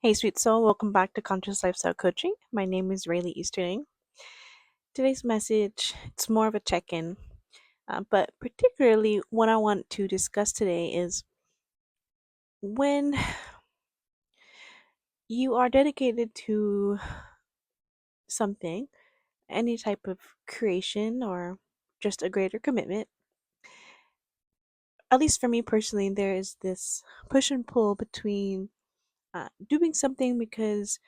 Hey, sweet soul, welcome back to Conscious Lifestyle Coaching. My name is Raileigh Easterling. Today's message, it's more of a check-in, but particularly what I want to discuss today is when you are dedicated to something, any type of creation or just a greater commitment. At least for me personally, there is this push and pull between doing something because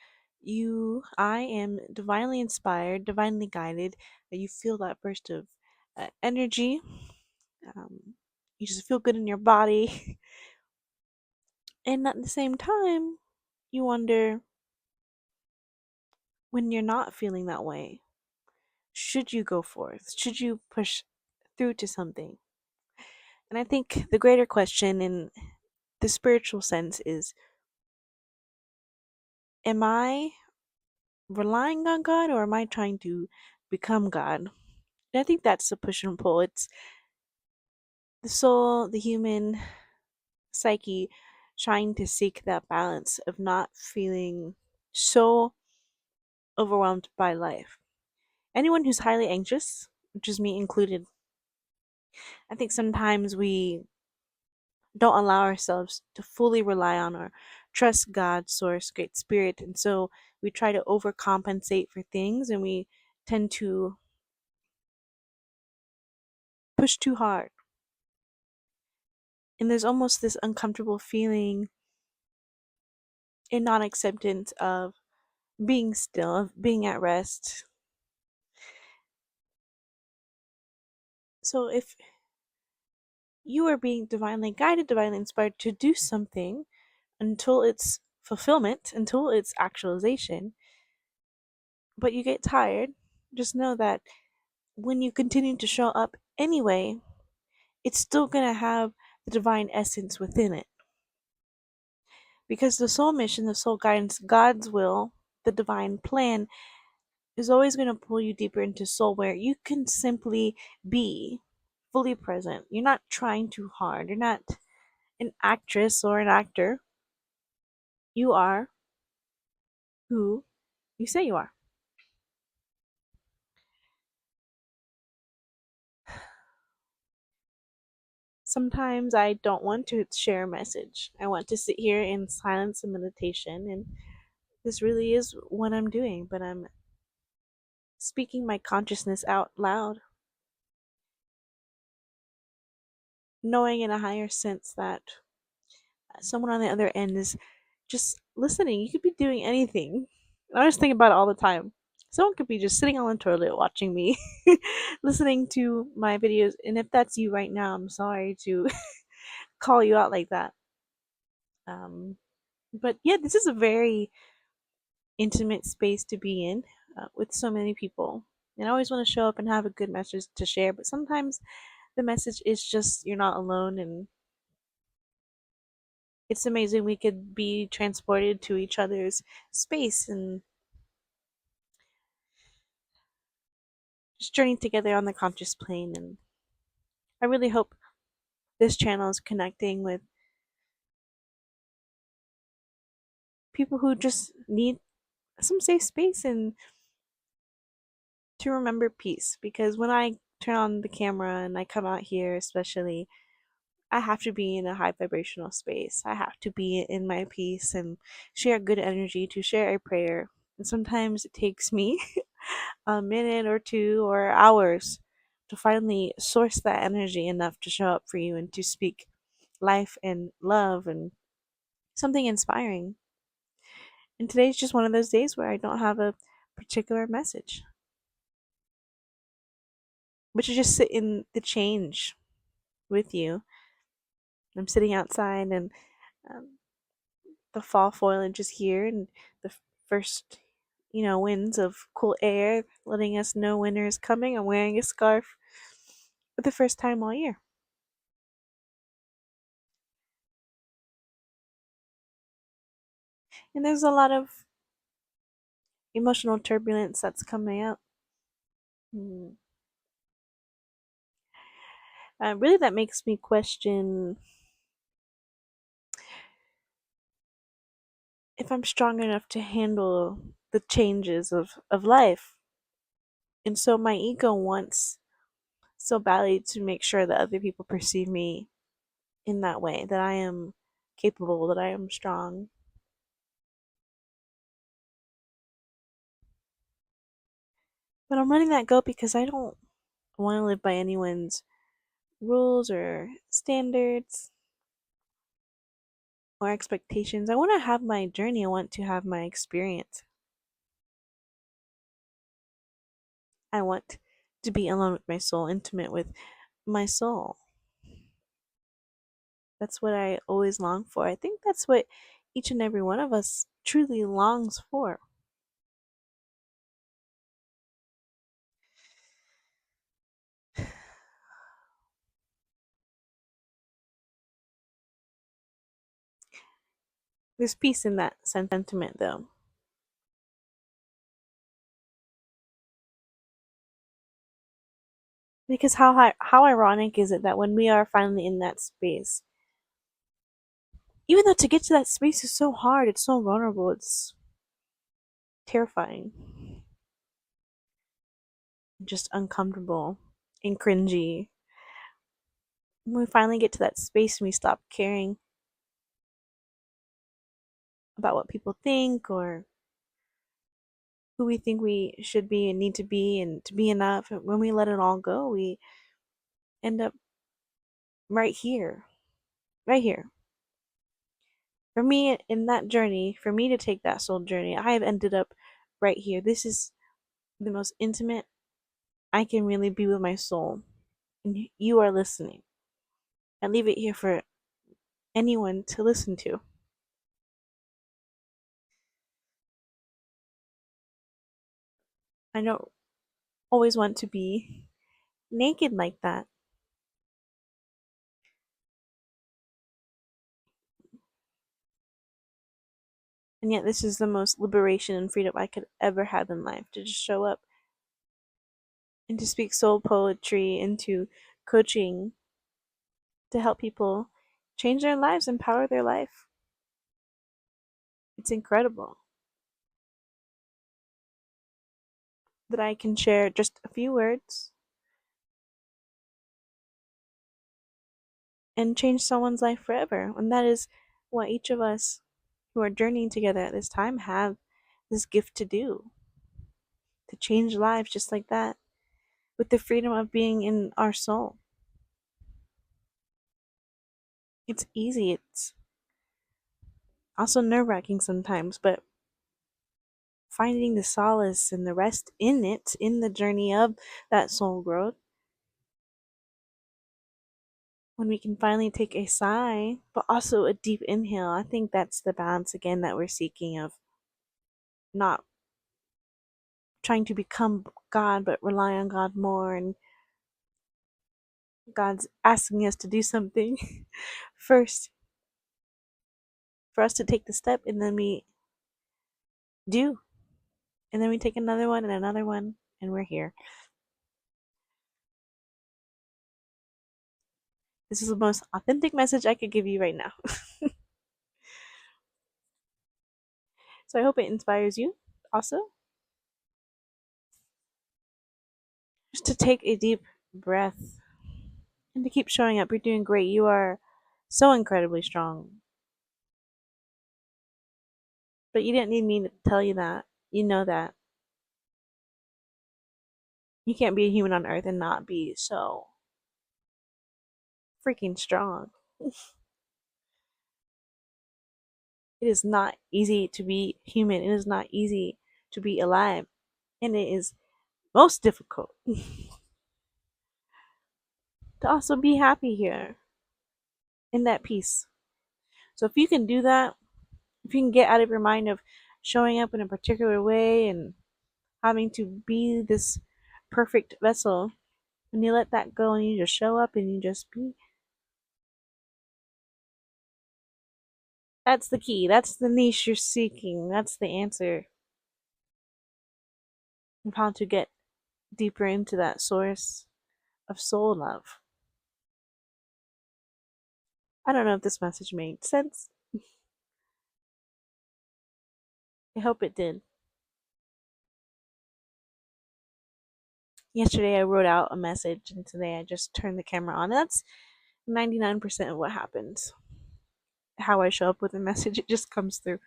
I am divinely inspired, divinely guided. You feel that burst of energy. Um, you just feel good in your body. And at the same time, you wonder when you're not feeling that way, should you go forth? Should you push through to something? And I think the greater question in the spiritual sense is, am I relying on God or am I trying to become God? And I think that's the push and pull. It's the soul, the human psyche trying to seek that balance of not feeling so overwhelmed by life. Anyone who's highly anxious, which is me included, I think sometimes we don't allow ourselves to fully rely on or trust God, source, great spirit. And so we try to overcompensate for things and we tend to push too hard. And there's almost this uncomfortable feeling in non acceptance of being still, of being at rest. So if you are being divinely guided, divinely inspired to do something until it's fulfillment, until it's actualization, but you get tired, just know that when you continue to show up anyway, it's still going to have the divine essence within it. Because the soul mission, the soul guidance, God's will, the divine plan is always going to pull you deeper into soul where you can simply be fully present. You're not trying too hard. You're not an actress or an actor. You are who you say you are. Sometimes I don't want to share a message. I want to sit here in silence and meditation, and this really is what I'm doing, but I'm speaking my consciousness out loud, knowing in a higher sense that someone on the other end is just listening. You could be doing anything. I just think about it all the time. Someone could be just sitting on the toilet watching me, listening to my videos. And if that's you right now, I'm sorry to call you out like that. Um, but yeah, this is a very intimate space to be in with so many people. And I always want to show up and have a good message to share, but sometimes the message is just you're not alone, and it's amazing we could be transported to each other's space and just journey together on the conscious plane. And I really hope this channel is connecting with people who just need some safe space and to remember peace. Because when I turn on the camera and I come out here, especially, I have to be in a high vibrational space. I have to be in my peace and share good energy, to share a prayer. And sometimes it takes me a minute or two or hours to finally source that energy enough to show up for you and to speak life and love and something inspiring. And today's just one of those days where I don't have a particular message, but to just sit in the change with you. I'm sitting outside and um, the fall foliage is here and the first, winds of cool air letting us know winter is coming. I'm wearing a scarf for the first time all year. And there's a lot of emotional turbulence that's coming up. Mm. Really, that makes me question if I'm strong enough to handle the changes of life. And so my ego wants so badly to make sure that other people perceive me in that way, that I am capable, that I am strong. But I'm letting that go because I don't want to live by anyone's rules or standards or expectations. I want to have my journey. I want to have my experience. I want to be alone with my soul, intimate with my soul. That's what I always long for. I think that's what each and every one of us truly longs for. There's peace in that sentiment, though. Because how ironic is it that when we are finally in that space, even though to get to that space is so hard, it's so vulnerable, it's terrifying, just uncomfortable and cringy. When we finally get to that space and we stop caring about what people think or who we think we should be and need to be and to be enough, when we let it all go, we end up right here, right here. For me, in that journey, for me to take that soul journey, I have ended up right here. This is the most intimate I can really be with my soul. And you are listening. I leave it here for anyone to listen to. I don't always want to be naked like that. And yet, this is the most liberation and freedom I could ever have in life, to just show up and to speak soul poetry into coaching to help people change their lives, empower their life. It's incredible that I can share just a few words and change someone's life forever. And that is what each of us who are journeying together at this time have this gift to do, to change lives just like that, with the freedom of being in our soul. It's easy, it's also nerve wracking sometimes, but finding the solace and the rest in it, in the journey of that soul growth, when we can finally take a sigh, but also a deep inhale, I think that's the balance again that we're seeking, of not trying to become God, but rely on God more, and God's asking us to do something first for us to take the step, and then we do, and then we take another one, and we're here. This is the most authentic message I could give you right now. So I hope it inspires you also, just to take a deep breath and to keep showing up. You're doing great. You are so incredibly strong. But you didn't need me to tell you that. You know that. You can't be a human on earth and not be so freaking strong. It is not easy to be human. It is not easy to be alive. And it is most difficult to also be happy here in that peace. So if you can do that, if you can get out of your mind of showing up in a particular way and having to be this perfect vessel, and you let that go and you just show up and you just be, that's the key. That's the niche you're seeking. That's the answer of how to get deeper into that source of soul love. I don't know if this message made sense. I hope it did. Yesterday I wrote out a message, and today I just turned the camera on. That's 99% of what happens. How I show up with a message, it just comes through.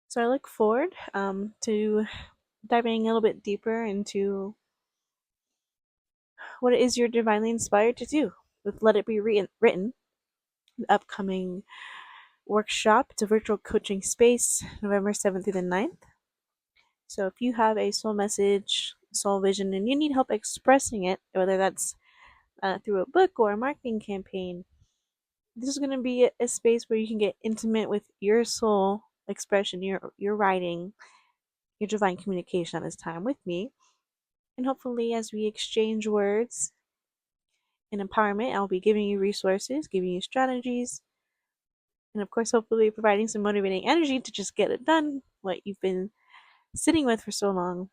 So I look forward to diving a little bit deeper into what it is you're divinely inspired to do with Let It Be Written, the upcoming workshop. It's a virtual coaching space, November 7th through the 9th. So if you have a soul message, soul vision, and you need help expressing it, whether that's through a book or a marketing campaign, this is going to be a space where you can get intimate with your soul expression, your writing, your divine communication at this time with me. And hopefully, as we exchange words and empowerment, I'll be giving you resources, giving you strategies, and of course, hopefully, providing some motivating energy to just get it done, what you've been sitting with for so long.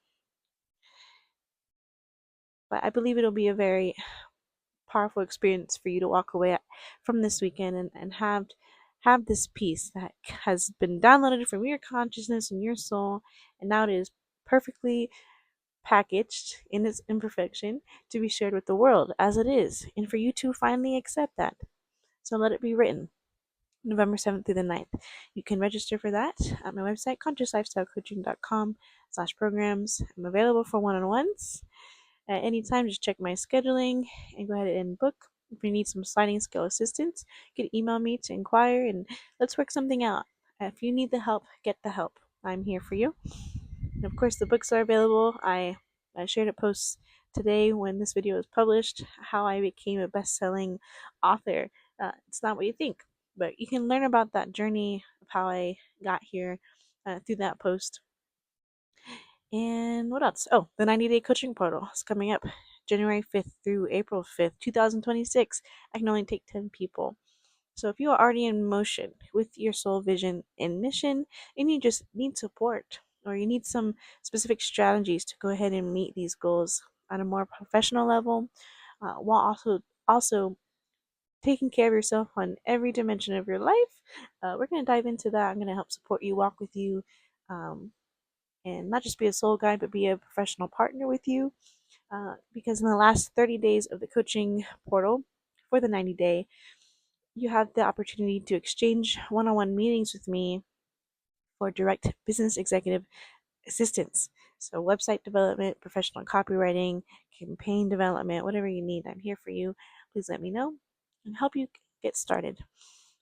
But I believe it'll be a very powerful experience for you to walk away from this weekend and have this peace that has been downloaded from your consciousness and your soul, and now it is perfectly packaged in its imperfection to be shared with the world as it is, and for you to finally accept that. So let it be written. November 7th through the 9th. You can register for that at my website, consciouslifestylecoaching.com/programs. I'm available for one-on-ones at any time. Just check my scheduling and go ahead and book. If you need some sliding scale assistance, you can email me to inquire and let's work something out. If you need the help, get the help. I'm here for you. And of course, the books are available. I shared a post today when this video was published how I became a best-selling author. It's not what you think, but you can learn about that journey of how I got here through that post. And what else? Oh, the 90-day coaching portal is coming up January 5th through April 5th, 2026. I can only take 10 people. So if you are already in motion with your soul vision and mission, and you just need support or you need some specific strategies to go ahead and meet these goals on a more professional level, while also taking care of yourself on every dimension of your life, we're going to dive into that. I'm going to help support you, walk with you, um, and not just be a soul guide, but be a professional partner with you. Because in the last 30 days of the coaching portal for the 90-day, you have the opportunity to exchange one-on-one meetings with me for direct business executive assistance. So website development, professional copywriting, campaign development, whatever you need, I'm here for you. Please let me know and help you get started.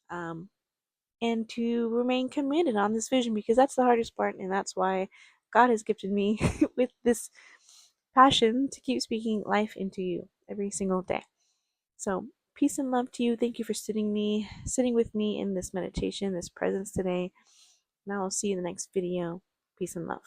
And to remain committed on this vision, because that's the hardest part, and that's why God has gifted me with this passion to keep speaking life into you every single day. So peace and love to you. Thank you for sitting with me in this meditation, this presence today. Now I'll see you in the next video. Peace and love.